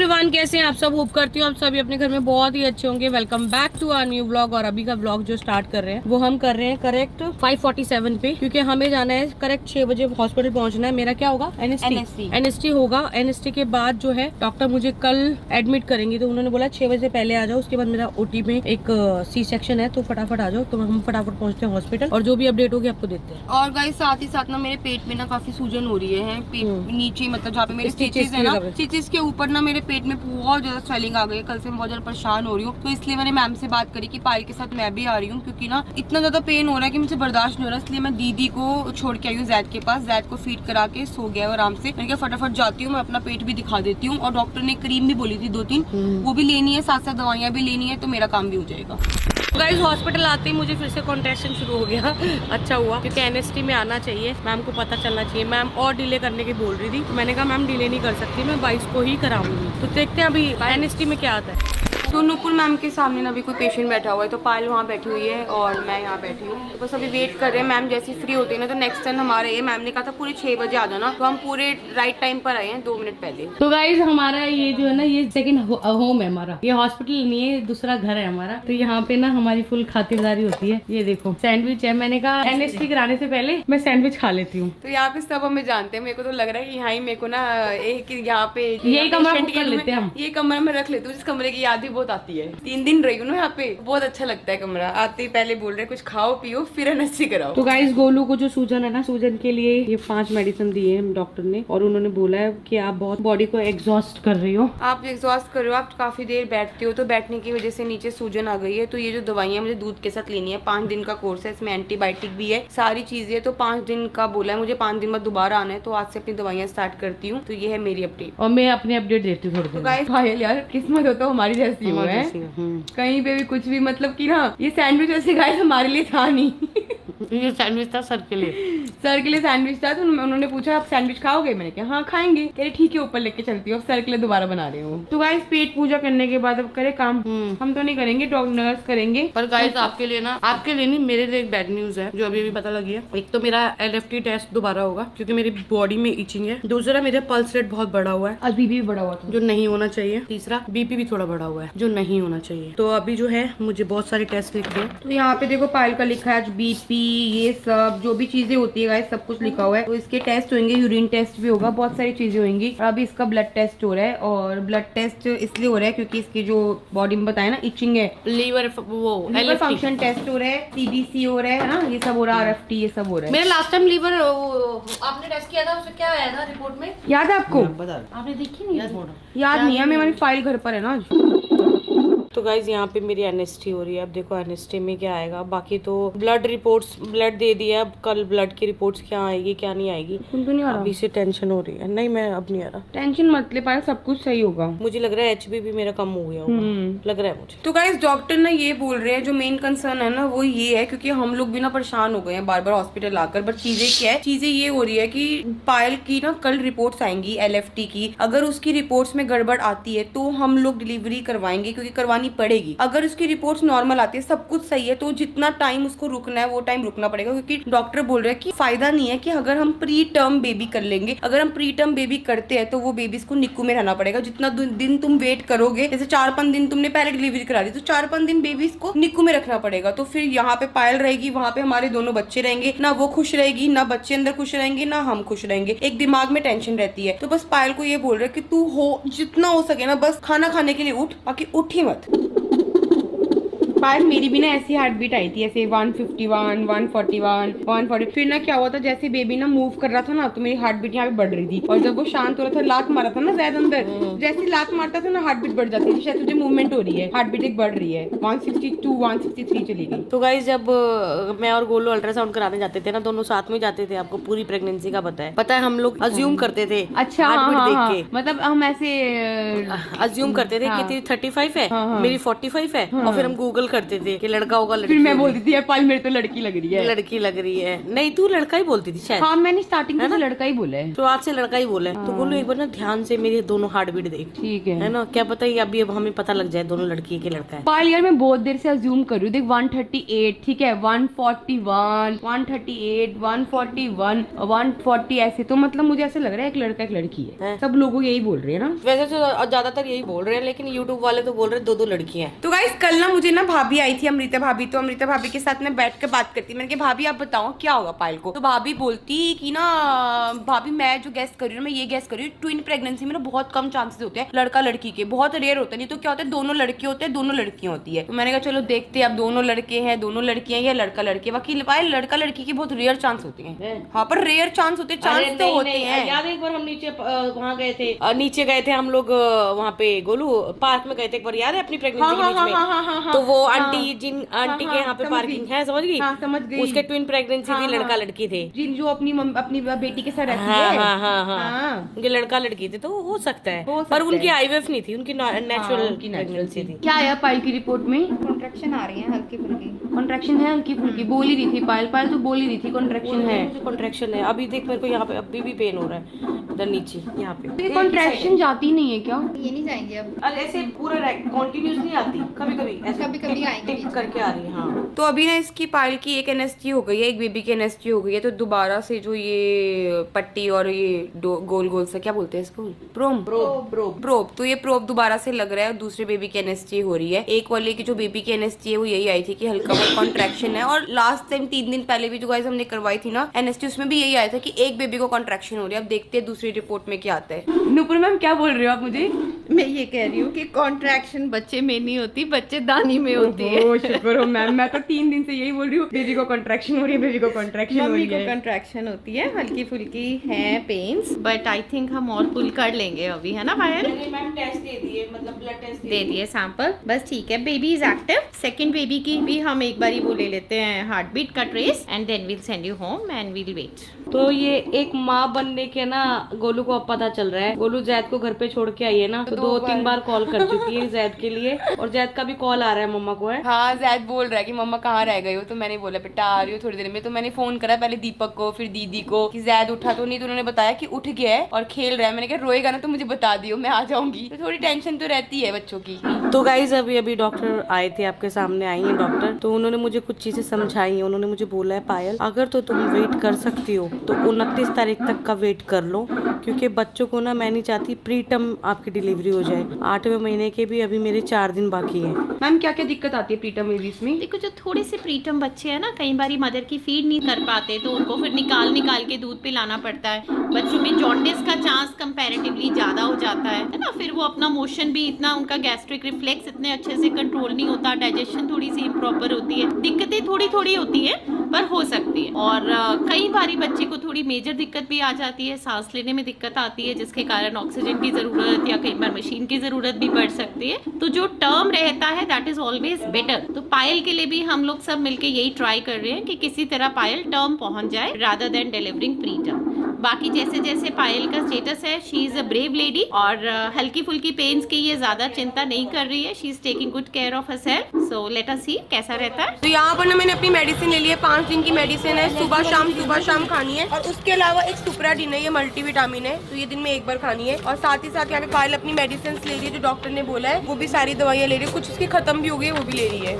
Everyone, कैसे हैं आप सब। होप करती हूँ आप सभी अपने घर में बहुत ही अच्छे होंगे। Welcome back to our new vlog. और अभी का व्लॉग जो स्टार्ट कर रहे हैं वो हम कर रहे हैं करेक्ट 5:47 पे, क्योंकि हमें जाना है करेक्ट 6 बजे हॉस्पिटल पहुंचना है। मेरा क्या होगा, एनएसटी होगा। एनएसटी के बाद जो है डॉक्टर मुझे कल एडमिट करेंगे, तो उन्होंने बोला 6 बजे पहले आ जाओ। उसके बाद मेरा ओटी में एक सी सेक्शन है, तो फटाफट आ जाओ। तो हम फटाफट पहुंचते हैं हॉस्पिटल और जो भी अपडेट होगी आपको देते हैं। और गाइस साथ ही साथ ना मेरे पेट में ना काफी सूजन हो रही है। पेट नीचे मतलब जहाँ पे मेरे स्टिचेस है ना, स्टिचेस के ऊपर ना मेरे पेट में बहुत ज्यादा स्वेलिंग आ गई है। कल से मैं बहुत ज्यादा परेशान हो रही हूँ, तो इसलिए मैंने मैम से बात करी कि पायल के साथ मैं भी आ रही हूँ, क्योंकि ना इतना ज्यादा पेन हो रहा है कि मुझे बर्दाश्त नहीं हो रहा। इसलिए मैं दीदी को छोड़ के आई हूँ जैद के पास। जैद को फीड करा के सो गया है आराम से। मैंने कहा फटाफट जाती हूँ, मैं अपना पेट भी दिखा देती हूँ। और डॉक्टर ने क्रीम भी बोली थी 2-3, वो भी लेनी है, साथ साथ दवाइयाँ भी लेनी है, तो मेरा काम भी हो जाएगा। गाइस हॉस्पिटल आते ही मुझे फिर से कॉन्ट्रैक्शन शुरू हो गया। अच्छा हुआ, क्योंकि एनएसटी में आना चाहिए। मैम को पता चलना चाहिए। मैम और डिले करने की बोल रही थी, तो मैंने कहा मैम डिले नहीं कर सकती, मैं 22 को ही कराऊंगी। तो देखते हैं अभी एनएसटी में क्या आता है। तो नुपुर मैम के सामने ना अभी कोई पेशेंट बैठा हुआ है, तो पायल वहाँ बैठी हुई है और मैं यहाँ बैठी हूँ। तो बस अभी वेट कर रहे हैं। मैम जैसी फ्री होती है ना, तो नेक्स्ट टाइम हमारे ये मैम ने कहा था पूरे 6 बजे आ जाना, तो हम पूरे राइट टाइम पर आए हैं 2 मिनट पहले। तो गाइस हमारा ये जो है ना, ये सेकंड होम है हमारा। ये हॉस्पिटल नहीं है, दूसरा घर है हमारा। तो यहाँ पे ना हमारी फुल खातिरदारी होती है। ये देखो सैंडविच है, मैंने कहा एनएसटी कराने से पहले मैं सैंडविच खा लेती हूँ। तो यहाँ पे सब हमें जानते हैं। मेरे को तो लग रहा है कि यहाँ ही मेरे को ना एक यहाँ पे यही कमरा बुक कर लेते हैं हम। ये कमरा में रख लेती हूँ, जिस कमरे की याद भी बहुत आती है। 3 दिन रही हूँ ना यहाँ पे, बहुत अच्छा लगता है कमरा। आते ही पहले बोल रहे कुछ खाओ पियो फिर एनएसटी कराओ। तो गाइस गोलू को जो सूजन है ना, सूजन के लिए ये 5 मेडिसिन दिए हैं डॉक्टर ने। और उन्होंने बोला है कि आप बहुत बॉडी को एग्जॉस्ट कर रही हो। आप एग्जॉस्ट कर रहे हो, आप काफी देर बैठते हो, तो बैठने की वजह से नीचे सूजन आ गई है। तो ये जो दवाइयाँ मुझे दूध के साथ लेनी है, 5 दिन का कोर्स है, इसमें एंटीबायोटिक भी है, सारी चीजें। तो 5 दिन का बोला है मुझे, 5 दिन बाद दोबारा आना है। तो आज से अपनी दवाइयाँ स्टार्ट करती हूँ। तो ये है मेरी अपडेट, और मैं अपनी अपडेट देती हूँ थोड़ी देर। पायल यार किस्मत हो तो हमारी जैसी हो है, कहीं पे भी कुछ भी मतलब कि ना ये सैंडविच ऐसे गाइस हमारे लिए था नहीं। ये सैंडविच था सर के लिए। सर के लिए सैंडविच था। तो उन्होंने पूछा आप सैंडविच खाओगे, मैंने कहा हाँ खाएंगे। कह रहे ठीक है ऊपर लेके चलती हूँ, सर के लिए दोबारा बना रही हूँ। तो गाइस पेट पूजा करने के बाद अब करे काम। हम तो नहीं करेंगे, डॉक्टर नर्स करेंगे। पर गाइस आपके लिए ना, आपके लिए नहीं, मेरे लिए एक बैड न्यूज है जो अभी पता लगी है। एक तो मेरा एलएफटी टेस्ट दोबारा होगा, क्योंकि मेरी बॉडी में इचिंग है। दूसरा मेरा पल्स रेट बहुत बढ़ा हुआ है, आज बीपी भी बढ़ा हुआ था जो नहीं होना चाहिए। तीसरा बीपी भी थोड़ा बढ़ा हुआ है, जो नहीं होना चाहिए। तो अभी जो है मुझे बहुत सारे टेस्ट लिख दो। तो यहाँ पे देखो पायल का लिखा है आज बीपी, ये सब जो भी चीजें होती है गाइस सब कुछ लिखा हुआ है। तो इसके टेस्ट होंगे, यूरिन टेस्ट भी होगा, बहुत सारी चीजें होंगी। और अभी इसका ब्लड टेस्ट हो रहा है। और ब्लड टेस्ट इसलिए हो रहा है क्योंकि इसकी जो बॉडी में बताया ना इचिंग है। लीवर वो लीवर फंक्शन टेस्ट हो रहा है, सीबीसी हो रहा है ना, ये सब हो रहा है, आरएफटी ये सब हो रहा है। मेरा लास्ट टाइम लीवर आपने टेस्ट किया था, उसमें क्या आया था रिपोर्ट में, याद है आपको? आपने देखी नहीं? याद नहीं है, मेरी फाइल घर पर है ना आज। तो गाइज यहाँ पे मेरी एनएसटी हो रही है। अब देखो एनएसटी में क्या आएगा। बाकी तो ब्लड रिपोर्ट्स, ब्लड दे दिया, अब कल ब्लड की रिपोर्ट्स क्या आएगी क्या नहीं आएगी। तुम तो नहीं आ रहा? अभी से टेंशन हो रही है। नहीं मैं अब नहीं आ रहा, टेंशन मत ले पायल, सब कुछ सही होगा। मुझे लग रहा है एचबी भी मेरा कम हो गया होगा, लग रहा है मुझे। तो गाइस डॉक्टर ना ये बोल रहे हैं, जो मेन कंसर्न है ना वो ये है, क्योंकि हम लोग भी ना परेशान हो गए हैं बार बार हॉस्पिटल आकर। बट चीजें क्या है, चीजें ये हो रही है कि पायल की ना कल रिपोर्ट्स आएंगी एलएफटी की। अगर उसकी रिपोर्ट्स में गड़बड़ आती है तो हम लोग डिलीवरी करवाएंगे, क्योंकि करवानी पड़ेगी। अगर उसकी रिपोर्ट्स नॉर्मल आती है, सब कुछ सही है, तो जितना टाइम उसको रुकना है वो टाइम रुकना पड़ेगा। क्योंकि डॉक्टर बोल रहे हैं कि फायदा नहीं है कि अगर हम प्री टर्म बेबी कर लेंगे। अगर हम प्री टर्म बेबी करते हैं तो वो बेबीज को निक्कू में रहना पड़ेगा। जितना दिन तुम वेट करोगे, जैसे 4-5 दिन तुमने पहले डिलीवरी करा दी, तो 4-5 दिन बेबीज को निक्कू में रखना पड़ेगा। तो फिर यहाँ पे पायल रहेगी, वहाँ पे हमारे दोनों बच्चे रहेंगे। ना वो खुश रहेगी, ना बच्चे अंदर खुश रहेंगे, ना हम खुश रहेंगे। एक दिमाग में टेंशन रहती है। तो बस पायल को ये बोल रहे कि तू हो जितना हो सके ना, बस खाना खाने के लिए उठ, बाकी उठ ही मत। पायल मेरी भी ना ऐसी हार्ट बीट आई थी, ऐसे 151, 141, 140। फिर ना क्या हुआ था, जैसे बेबी ना मूव कर रहा था ना, तो मेरी हार्ट बीट यहाँ पे बढ़ रही थी। और जब वो शांत हो रहा था, लात मारा था ना ज्यादा अंदर, जैसे लात मारता था ना हार्ट बीट बढ़ जाती थी। शायद तुझे मूवमेंट हो रही है, हार्ट बीट एक बढ़ रही है। 162, 163 चली गई। तो गाइज जब मैं और गोलू अल्ट्रासाउंड कराने जाते थे ना, दोनों साथ में जाते थे। आपको पूरी प्रेगनेंसी का पता है हम लोग अज्यूम करते थे। अच्छा हाँ, देख के मतलब हम ऐसे अज्यूम करते थे कि तेरी 35 है, मेरी 45 है, और फिर हम गूगल करते थे कि लड़का होगा लड़की फिर मैं होगी। बोलती थी यार पायल मेरे तो लड़की लग रही है। लड़की लग रही है। नहीं तू लड़का ही बोलती थी शायद। हाँ मैंने स्टार्टिंग में लड़का ही बोला है। तो आज से लड़का ही बोला है। तो बोलो एक बार ना ध्यान से मेरे दोनों हार्ट बीट देख, ठीक है ना, क्या पता ये अभी अब हमें पता लग जाए दोनों लड़की है कि लड़का है। पायल यार मैं बहुत देर से अज्यूम कर रही हूँ। देख 138 ठीक है, 141, 138, 141, 140 ऐसे, तो मतलब मुझे ऐसे लग रहा है एक लड़का एक लड़की है। सब लोग यही बोल रहे हैं ना। वैसे तो ज्यादातर यही बोल रहे हैं, लेकिन यूट्यूब वाले तो बोल रहे हैं दो लड़कियां हैं। तो गाइस कल ना मुझे ना भाभी आई थी, अमृता भाभी, तो अमृता भाभी के साथ मैं बैठ के बात करती। मैंने कहा भाभी आप बताओ क्या होगा पायल को। तो भाभी बोलती कि ना भाभी मैं जो गेस कर रही हूँ, मैं ये गेस कर रही हूँ, ट्विन प्रेगनेंसी में ना बहुत कम चांसेस होते हैं लड़का लड़की के, बहुत रेयर होता है। नहीं तो क्या होता है दोनों लड़के होते हैं, दोनों लड़कियां होती है। तो मैंने कहा चलो देखते हैं अब दोनों लड़के हैं दोनों लड़कियां या लड़का लड़के। वकील पायल लड़का लड़की के बहुत रेयर चांस होते हैं। हाँ पर रेयर चांस होते हैं, चांस तो होते हैं। याद है एक बार हम नीचे वहाँ गए थे, नीचे गए थे हम लोग वहाँ पे गोलू पार्क में गए थे एक बार, याद है अपनी प्रेगनेंसी के बीच में। तो वो आंटी जिन आंटी के यहाँ पे पार्किंग है, समझ गई? समझ गई। उसके ट्विन प्रेगनेंसी थी, लड़का लड़की थे। जिन जो अपनी बेटी के साथ रहती हाँ है। हाँ हाँ हाँ, उनके लड़का लड़की थे। तो हो सकता है, पर उनकी आईवीएफ नहीं थी, उनकी नेचुरल प्रेगनेंसी थी। क्या आया पायल की रिपोर्ट में? कॉन्ट्रैक्शन आ रही है हल्की फुल्की। कॉन्ट्रैक्शन है हल्की फुल्की, बोल ही रही थी पायल तो बोल ही रही थी कॉन्ट्रैक्शन है। कॉन्ट्रैक्शन है। अभी देख मेरे को यहाँ पे अभी भी पेन हो रहा है इधर नीचे यहाँ पे। कॉन्ट्रैक्शन जाती नहीं है क्या? ये नहीं जाएंगे अब, ऐसे पूरा कंटिन्यूस नहीं आती, कभी कभी कभी-कभी आएंगी बीच में। करके आ रही है। हाँ तो अभी ना इसकी पायल की एक एनएसटी हो गई है, एक बेबी की एनएसटी हो गई है। तो दोबारा से जो ये पट्टी और ये गोल गोल सा क्या बोलते हैं इसको, प्रोब प्रोब, तो ये प्रोब दोबारा से लग रहा है और दूसरे बेबी की एनएसटी हो रही है। एक वाले की जो बेबी की एनएसटी है वो यही आई थी कि हल्का बहुत कॉन्ट्रैक्शन है। और लास्ट टाइम 3 दिन पहले भी जो गाइस हमने करवाई थी ना एनएसटी, उसमें भी यही आया था कि एक बेबी को कॉन्ट्रैक्शन हो रही है। अब देखते हैं दूसरी रिपोर्ट में क्या आता है। नुपुर मैम क्या बोल रहे हो आप मुझे? मैं ये कह रही हूँ कि कॉन्ट्रैक्शन बच्चे में नहीं होती, बच्चे दानी में होती है। ओह शुक्र हो मैम, मैं तो 3 दिन से यही बोल रही हूँ बेबी को कॉन्ट्रैक्शन हो रही है, बेबी को कॉन्ट्रैक्शन हो मम्मी रही को है। कॉन्ट्रैक्शन होती है, हल्की फुल्की है पेन्स, बट आई थिंक हम और पुल कर लेंगे अभी, है ना पायल? मैम टेस्ट दे दिए, मतलब ब्लड टेस्ट दे दिए सैंपल, बस ठीक है। Baby is active. Second baby की भी हम एक बार ही वो ले लेते हैं हार्ट बीट का trace, and then we'll send you home and we'll wait. तो ये एक माँ बनने के ना गोलू को अब पता चल रहा है। गोलू जैद को घर पे छोड़ के आई है ना, तो 2-3 बार कॉल कर चुकी है जैद के लिए, और जैद का भी कॉल आ रहा है मम्मा को। है हाँ जैद बोल रहा है कि मम्मा कहाँ रह गई हो। तो मैंने बोला बेटा आ रही हो थोड़ी देर में। तो मैंने फोन करा पहले दीपक को फिर दीदी को कि जैद उठा तो नहीं, तो उन्होंने बताया कि उठ गया है और खेल रहा है। मैंने कहा रोएगा ना तो मुझे बता दियो, मैं आ जाऊंगी। तो थोड़ी टेंशन तो रहती है बच्चों की। तो गाइज अभी डॉक्टर आए थे, आपके सामने आई है डॉक्टर। तो उन्होंने मुझे कुछ चीजें समझाई हैं। उन्होंने मुझे बोला है पायल अगर तो तुम वेट कर सकती हो तो 29 तारीख तक का वेट कर लो, क्योंकि बच्चों को ना मैं नहीं चाहती प्री टर्म आपकी डिलीवरी हो जाए। 8वें महीने के भी अभी मेरे 4 दिन बाकी है। मैम क्या क्या दिक्कत आती है प्रीटर्म बेबीज में? देखो जो थोड़े से प्रीटर्म बच्चे हैं ना, कई बार मदर की फीड नहीं कर पाते, तो उनको फिर निकाल के दूध पिलाना पड़ता है। बच्चों में जॉन्डिस का चांस कंपैरेटिवली ज्यादा हो जाता है ना। फिर वो अपना मोशन भी इतना, उनका गैस्ट्रिक रिफ्लेक्स इतने अच्छे से कंट्रोल नहीं होता, डाइजेशन थोड़ी सी इम्प्रॉपर होती है, दिक्कतें थोड़ी होती है पर हो सकती है। और कई बारी बच्चे को थोड़ी मेजर दिक्कत भी आ जाती है, सांस लेने में दिक्कत आती है, जिसके कारण ऑक्सीजन की जरूरत या कई बार मशीन की जरूरत भी पड़ सकती है। तो जो टर्म रहता है दैट इज ऑलवेज बेटर। तो पायल के लिए भी हम लोग सब मिलके यही ट्राई कर रहे हैं कि किसी तरह पायल टर्म पहुंच जाए rather than delivering pre term. बाकी जैसे जैसे पायल का स्टेटस है, she is a brave lady, और हल्की फुल्की पेन्स की ये ज्यादा चिंता नहीं कर रही है। She is taking good care of herself. So let us see कैसा रहता है। तो यहाँ पर ना मैंने अपनी मेडिसिन ले ली है, 5 दिन की मेडिसिन है, सुबह शाम खानी है। और उसके अलावा एक सुप्राडीन है, ये मल्टीविटामिन है, तो ये दिन में एक बार खानी है। और साथ ही साथ यहाँ पे पायल अपनी मेडिसिन ले रही है जो डॉक्टर ने बोला है, वो भी सारी दवाइयाँ ले रही है, कुछ उसकी खत्म भी हो गई वो भी ले रही है।